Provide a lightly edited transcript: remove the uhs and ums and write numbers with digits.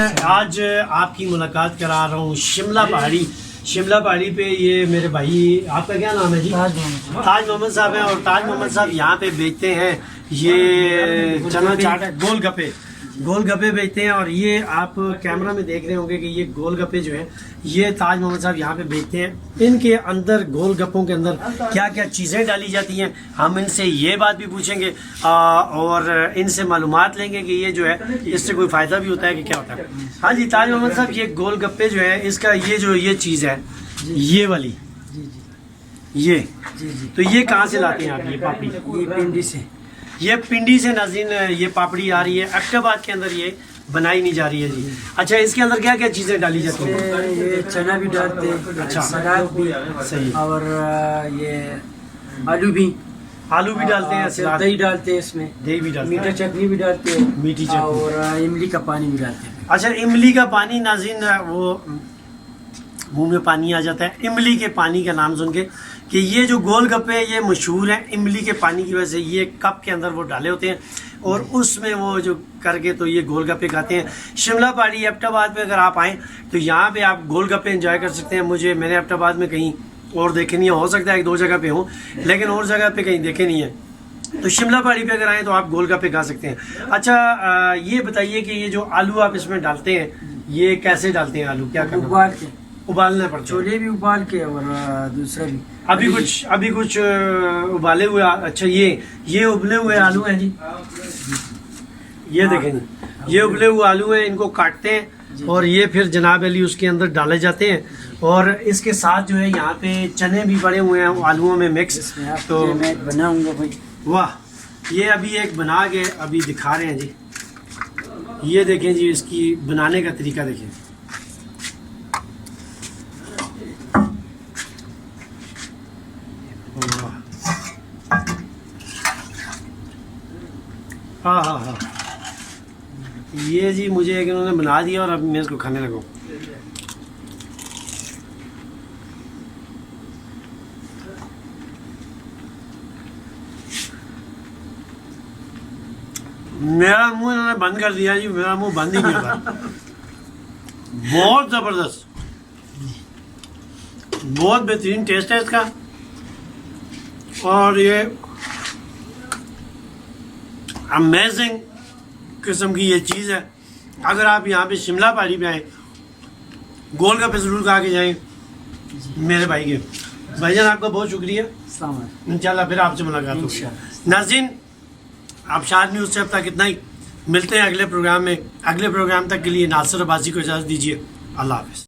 आज आपकी मुलाकात करा रहा हूँ शिमला पहाड़ी पे। ये मेरे भाई, आपका क्या नाम है जी? ताज मोहम्मद साहब हैं। और ताज मोहम्मद साहब यहाँ पे बेचते हैं ये चना चाट, गोलगप्पे बेचते हैं। और ये आप कैमरा में देख रहे होंगे कि ये गोलगप्पे जो हैं ये ताज मोहम्मद साहब यहाँ पे बेचते हैं। इनके अंदर गोलगप्पों के अंदर क्या क्या चीज़ें डाली जाती हैं हम इनसे ये बात भी पूछेंगे और इनसे मालूमात लेंगे कि ये जो है इससे कोई फ़ायदा भी होता है कि क्या होता है। हाँ जी ताज मोहम्मद साहब, ये गोलगप्पे जो है इसका ये चीज़ है ये वाली, ये तो ये कहाँ से लाते हैं आप? ये पापड़ी ये पिंडी से, ये पिंडी से नाज़रीन ये पापड़ी आ रही है। अक्टाबाद के अंदर ये बनाई नहीं जा रही है जी। अच्छा, इसके अंदर क्या क्या चीज़ें डाली जाती हैं? ये चना भी डालते हैं, अच्छा, सलाद भी सही, और ये आलू भी डालते हैं, सलाद, दही डालते हैं, इसमें दही भी डालते हैं, मीठा चटनी भी डालते हैं, मीठी चटनी और इमली का पानी भी डालते हैं। अच्छा, इमली का पानी नाज़रीन, वो मुंह में पानी आ जाता है इमली के पानी का नाम सुन के कि ये जो गोलगप्पे ये मशहूर हैं इमली के पानी की वजह से। ये कप के अंदर वो डाले होते हैं और उसमें वो जो करके तो ये गोलगप्पे खाते हैं। शिमला पहाड़ी एबटाबाद में अगर आप आएँ तो यहाँ पे आप गोलगप्पे एंजॉय कर सकते हैं। मैंने एबटाबाद में कहीं और देखे नहीं है, हो सकता है 1-2 जगह पे हो, लेकिन और जगह पे कहीं देखे नहीं है। तो शिमला पहाड़ी पे अगर आए तो आप गोलगप्पे खा सकते हैं। अच्छा, ये बताइए कि ये जो आलू आप इसमें डालते हैं ये कैसे डालते हैं? आलू क्या करना? उबाल के, उबालना पड़ता है, छोले भी उबाल के और दूसरा भी। अभी कुछ उबाले हुए। अच्छा, ये उबले हुए आलू हैं जी, ये देखें, ये उबले हुए आलू हैं। इनको काटते हैं और ये फिर जनाब अली उसके अंदर डाले जाते हैं। और इसके साथ जो है यहाँ पे चने भी पड़े हुए हैं आलूओं में मिक्स। तो मैं बनाऊंगा भाई। वाह, ये अभी एक बना के अभी दिखा रहे हैं जी। ये देखें जी, इसकी बनाने का तरीका देखें। हाँ, ये जी मुझे एक इन्होंने बना दिया और अब मैं इसको खाने लगा। मेरा मुंह इन्होंने बंद कर दिया जी, मेरा मुंह बंद ही नहीं होता। बहुत ज़बरदस्त, बहुत बेहतरीन टेस्ट है इसका। और ये अमेजिंग किस्म की ये चीज़ है। अगर आप यहाँ पे शिमला पहाड़ी पे आए गोलगप्पे ज़रूर खा के जाएं मेरे भाई के। भाईजान आपका बहुत शुक्रिया, इंशाल्लाह फिर आपसे मुलाकात होगी। नाज़रीन, आप शाद न्यूज़ से अब तक इतना ही, मिलते हैं अगले प्रोग्राम में। अगले प्रोग्राम तक के लिए नासिर अब्बासी को इजाज़त दीजिए। अल्लाह हाफ़िज़।